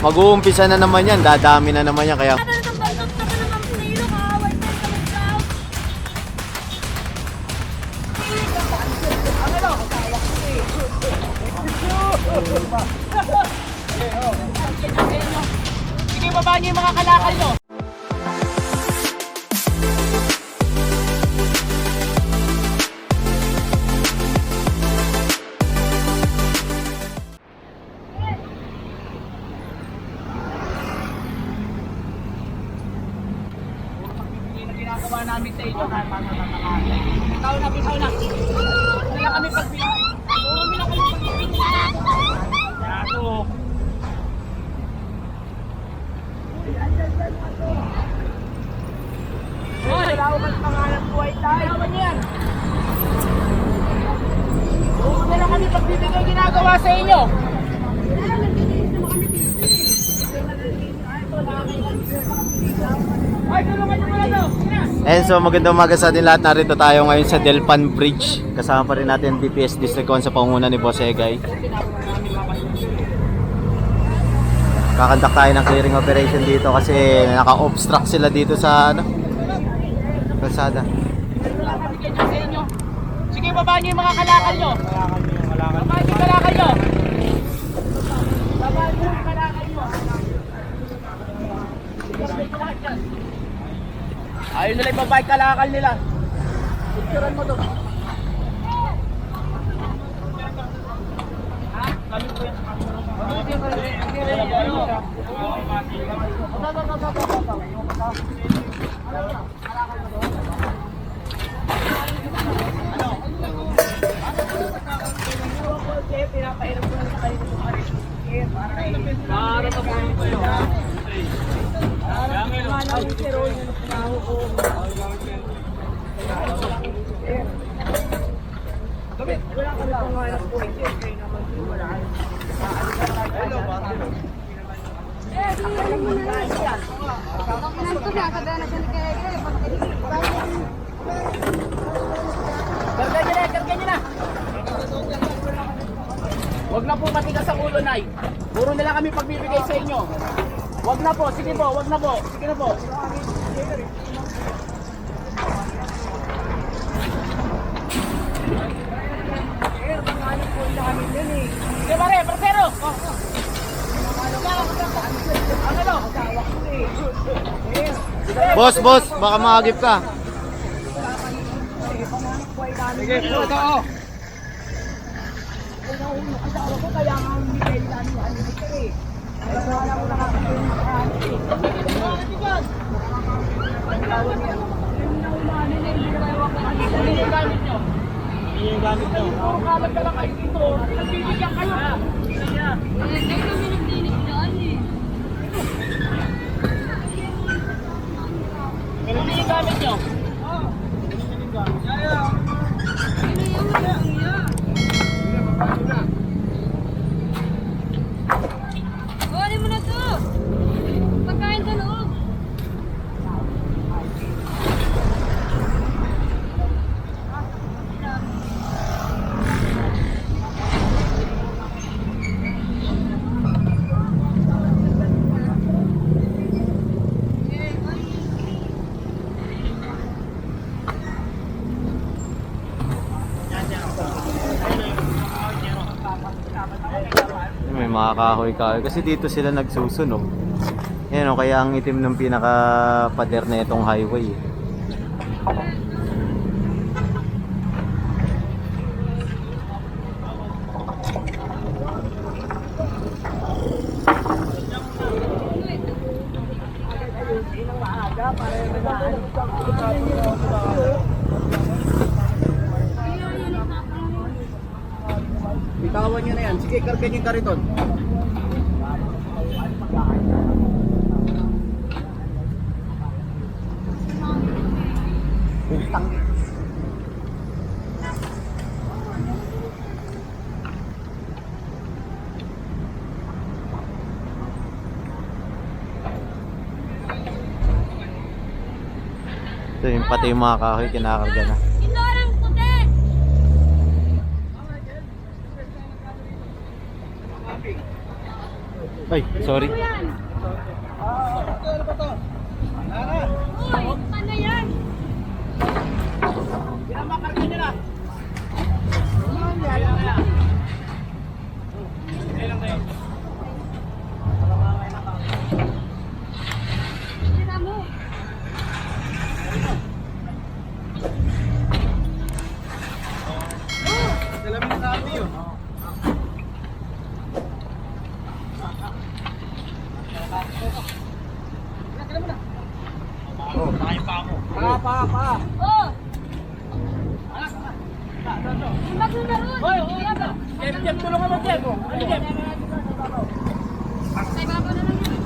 Mag-uumpisa na naman yan, dadami na naman yan kaya sige, baba niyo yung mga kalakal nyo. Ginagawa namin sa inyo. Bitaw na, bitaw na. Wala kami pagbibigay. Wala kami pagbibigay. Yato. Hoy, lawan pangalan buhay tayo. Lawan yan. Wala kami pagbibigay ginagawa sa inyo. Ay, tulungan niyo muna daw. And so magandang umaga sa atin lahat. Narito tayo ngayon sa Delpan Bridge. Kasama pa rin natin DPS District 1 sa pangunguna ni Boss Egay. Kakandak tayo ng clearing operation dito kasi naka-obstruct sila dito sa kalsada. Sige, baba niyo yung mga kalakal nyo. Baba niyo yung kalakal nyo. Baba niyo yung kalakal nyo. Ayaw nila ibaba yung kalakal nila. Picturean mo doon. Ha? Kami po yan. Pinapahirap ko lang sa kayo ng mga para sa mga kayo. Karga nyo na. Huwag na po matigas ang ulo, Nay. Puro na lang kami pagbibigay sa inyo. Huwag na po, sige po, huwag na po. Sige na po. Sige pare, persero! Boss, baka makagip ka. Sige po, ito. Asawa ko kaya nga hindi kayo namin ano dito eh. Ay, wala mo nakakatayin sa kanin eh. Ano yung gamit nyo? Ano yung gamit nyo? Puro kalag ka lang kayo dito. Nagbibigyan kayo. Hindi kami nagdinig dyan eh. Ano yung gamit nyo? Kuhanin mo na to! Pagkain sa loob! May mga kahoy-kahoy kasi dito sila nagsusunog. Yan o, kaya ang itim ng pinaka-pader na itong highway. Bitawan nyo na yan. Sige, kargan yung kariton. Ito yung pati yung mga kahoy kinakarga na. Inorang puti! Ay, sorry. Ano yan? Uy, ano yan? Pinamakarga niya na. Tira mo. Pa. Oh! Imbag mo na ron. Hoy, Kaya ba? Jeff, tulungan mo, Jeff. Ano, Jeff? Sa iba ko na lang yun.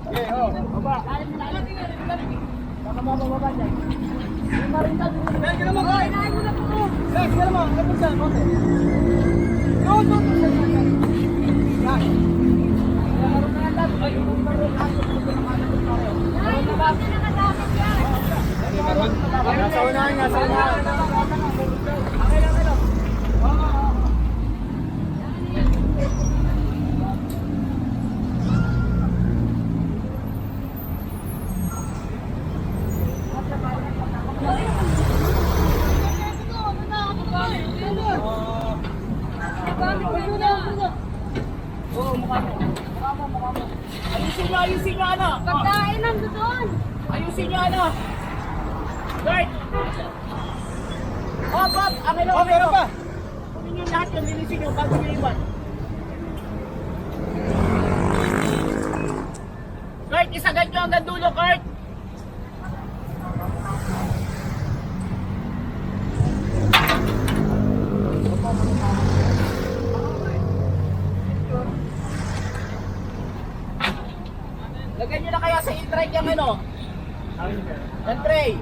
Okay, oh, baba. Baka mababa dyan. Dahil ka naman, Oh, inahin mo na po. Dahil ka naman, ano po dyan, okay? Doon. Yan. Meron na yan, Dad. Ay, meron na yan. Ay, bakit na nakadakit yan? Nasa unahan nga, sa unahan. Ayusin nyo, ano? Pagkain lang doon. Ayusin nyo, ano? Guard! Hop! Ang ilo, ang ilo! Kunin nyo lahat yung linisin nyo bago nyo iwan. Guard, isagad nyo hanggang dulo, Guard! Lagyan nyo na kaya sa in-tray yung ano? Yung tray.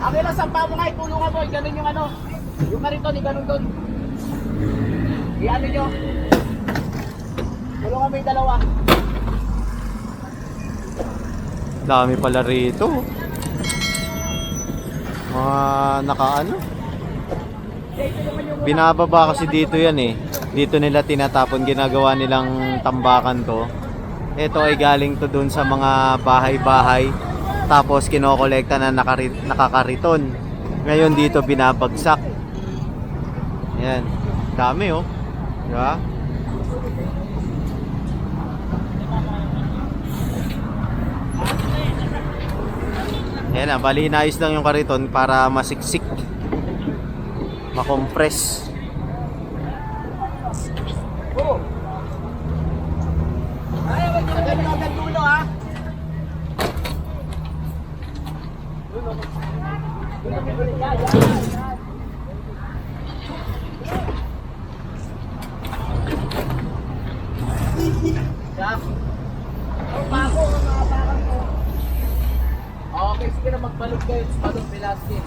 Ang ilang sampa mo nga, itulungan mo, ganun yung ano. Yung kariton, ganun doon. I-ano nyo. Tulungan mo yung dalawa. Dami pala rito. Mga nakaano. Binababa kasi dito yan eh. Dito nila tinatapon, ginagawa nilang tambakan to. Ito ay galing to dun sa mga bahay-bahay. Tapos kinokolekta na nakakariton. Ngayon dito binabagsak. Ayan. Dami oh. Diba? Ayan na, bali inayos lang yung kariton para masiksik. Makompress. Oo. Ay, wag nyo na hanggang dulo, ha? Jack. Ang bago, mga bakal ko. Okay, sige na magbalik kayo sa Padong Velasquez.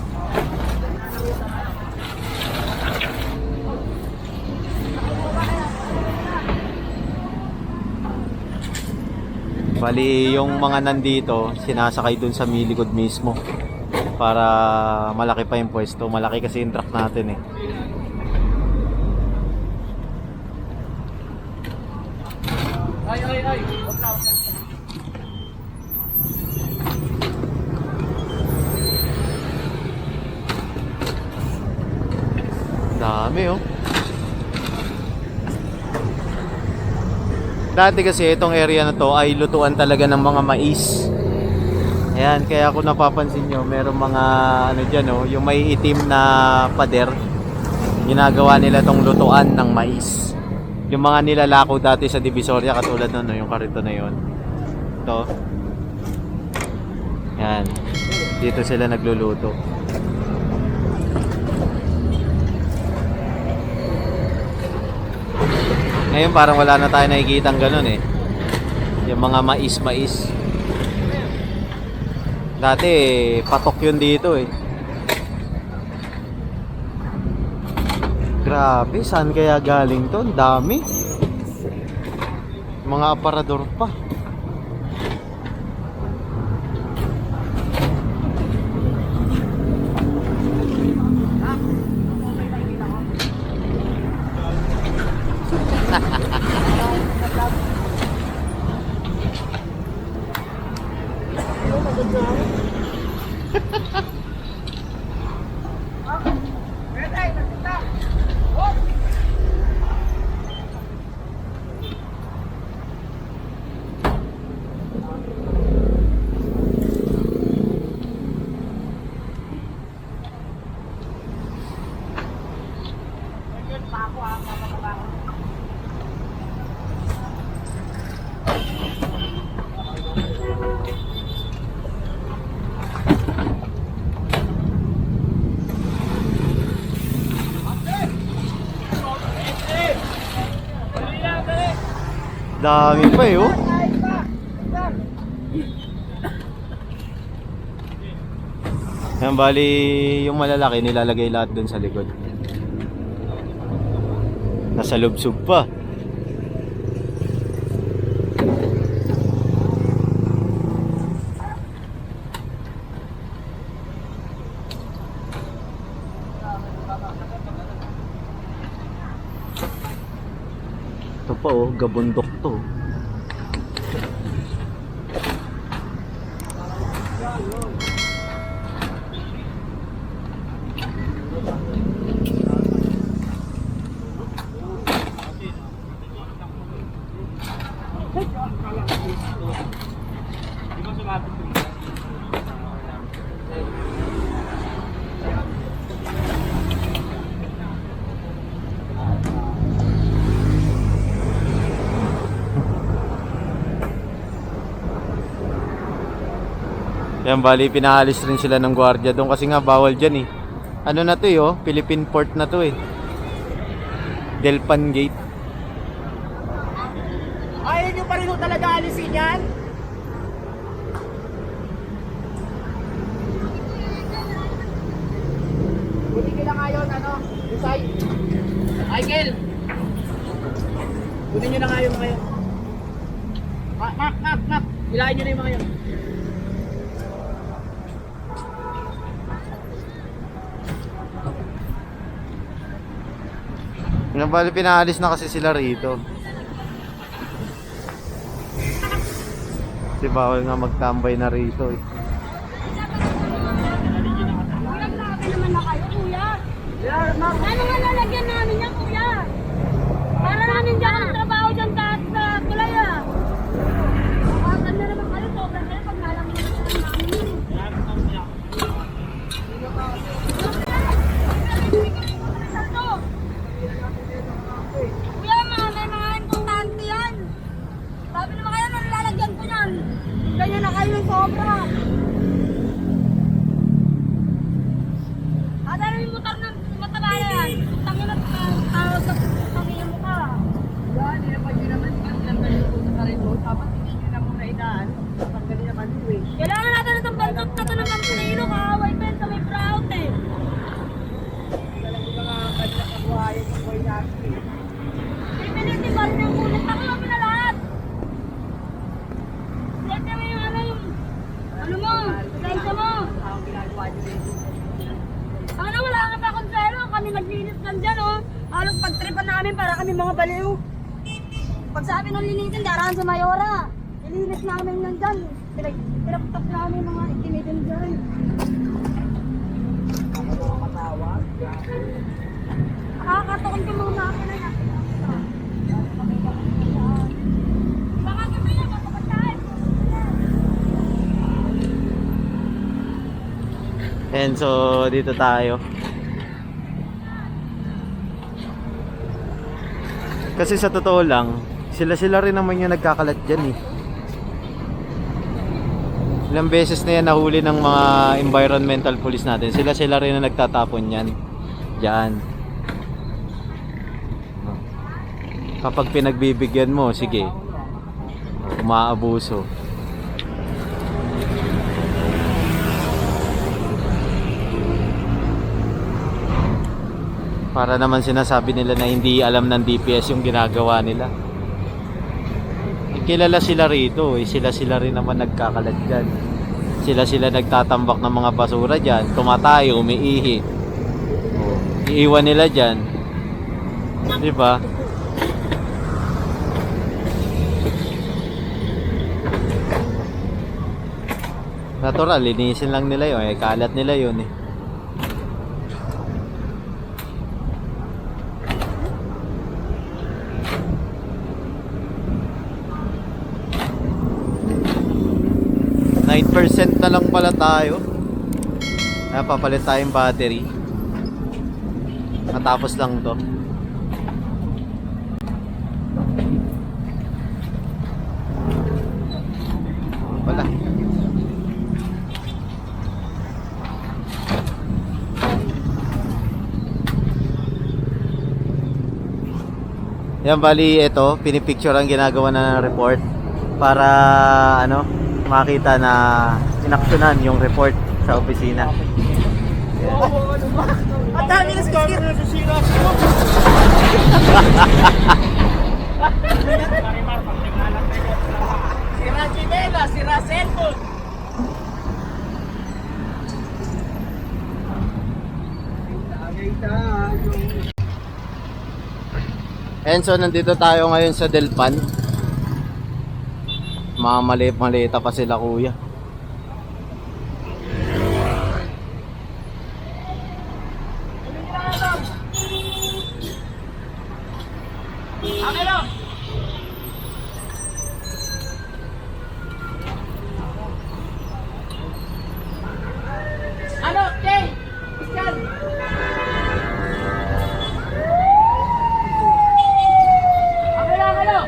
Bali yung mga nandito sinasakay dun sa Milikod mismo para malaki pa yung pwesto. Malaki kasi yung truck natin eh. Ay. Wag na. Dami oh. Dati kasi itong area na to ay lutuan talaga ng mga mais. Ayan, kaya kung napapansin nyo, merong mga ano dyan oh, yung may itim na pader. Ginagawa nila tong lutuan ng mais. Yung mga nilalako dati sa Divisoria katulad nun, no, yung karito na yon. Ito. Yan. Dito sila nagluluto. Ngayon parang wala na tayo nakikitang ganun eh. Yung mga mais. Dati patok yun dito eh. Grabe, saan kaya galing to? Ang dami. Mga aparador pa. Pwede, nagpunta. Oh! Dami pa eh, oh. Yan, bali yung malalaki nilalagay lahat dun sa likod. Nasa lubsog pa. Ito pa oh, gabundok to. Yan, bali pinaalis rin sila ng gwardiya doon kasi nga bawal dyan eh. Ano na to eh, oh? Philippine port na to eh. Delpan Gate. Ayaw nyo pa rin talaga alisin yan? Buti ka lang ngayon, ano? Usay. Michael! Kunin nyo na nga yung mga yun. Nak! Hilahin nyo na yung mga yun. Yan, bali pinaalis na kasi sila rito. Kasi bawal nga magtambay na rito eh. Kuya, grabe naman na kayo, kuya. Ano nga lalagyan namin yan, kuya? Para namin dyan ang trabaho dyan kahit sa tulay ah. Makakal na naman kayo, sobrang kayo pag nalaman na namin. Kuya, may mga importante yan. Sabi naman kayo, nalalagyan ko yan. Ganyan na kayo ng sobra. Ada rin yung motor ng mataba yan. Tangin na tawag sa pamilya mo ka. Yan, nilapag nyo naman. Ang ganda yung puso sa rin doon. Tapos hindi nyo na muna idaan. Tanggalin naman yung eh. Kailangan natin itong bantot na ito ng Mantinilo. Kaaway pa yun sa may proud eh. Talagang mga kanila kabuhayan ng boy natin. Pipilitin ba rin yung kulit? Pakilabi na lahat. Siyempre mo yung ano mo, sensya mo. Ang ginagawa nyo dito. Ano, wala nga pa konselo. Kami naglinis lang dyan, oh. Halos pagtripan namin para kami mga baliw. Pag sabi ng linisin, darahan sa Mayora. Ilinis namin lang dyan. Pinagtap namin mga itinidin dyan. Matawag. Nakakatukon ko muna ako na yan. Baka gabi na, magpapagkain. And so dito tayo. Kasi sa totoo lang, sila rin naman yung nagkakalat dyan eh. Ilang beses na yan nahuli ng mga environmental police natin. Sila rin na nagtatapon yan. Diyan. Kapag pinagbibigyan mo, sige. Umaabuso. Para naman sinasabi nila na hindi alam ng DPS yung ginagawa nila. Kilala sila rito eh. Sila rin naman nagkakalat dyan. Sila nagtatambak ng mga basura dyan. Tumatayo, umiihi. Oh, iiwan nila dyan. Diba? Natural, linisin lang nila yun. Eh, kalat nila yun eh. %9 na lang pala tayo. Kaya papalit tayong battery. Natapos lang to. Wala. Yan, bali ito, pinipicture ang ginagawa na ng report para ano, makita na inaksyonan yung report sa opisina. Ang dami na skir. Sira Chinela, sira cellphone. And so nandito tayo ngayon sa Delpan. Mga maliit-malita pa sila kuya. Akin lang. Ano, Jay? Isyan. Akin lang, ano?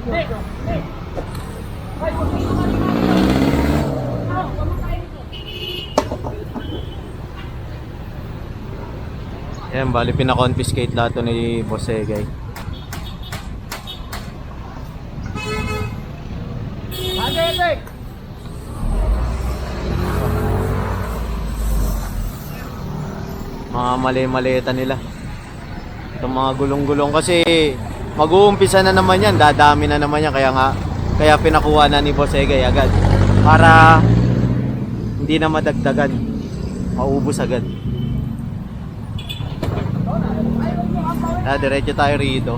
Nick, Nick. Ay, Yan, bali pina-confiscate lahat to ni Boss Egay. Ate. Mga mali-malita nila. Itong mga gulong-gulong kasi mag-uumpisa na naman yan, dadami na naman yan, kaya pinakuha na ni Boss Egay agad para hindi na madagdagan, maubos agad. Diretso tayo rito.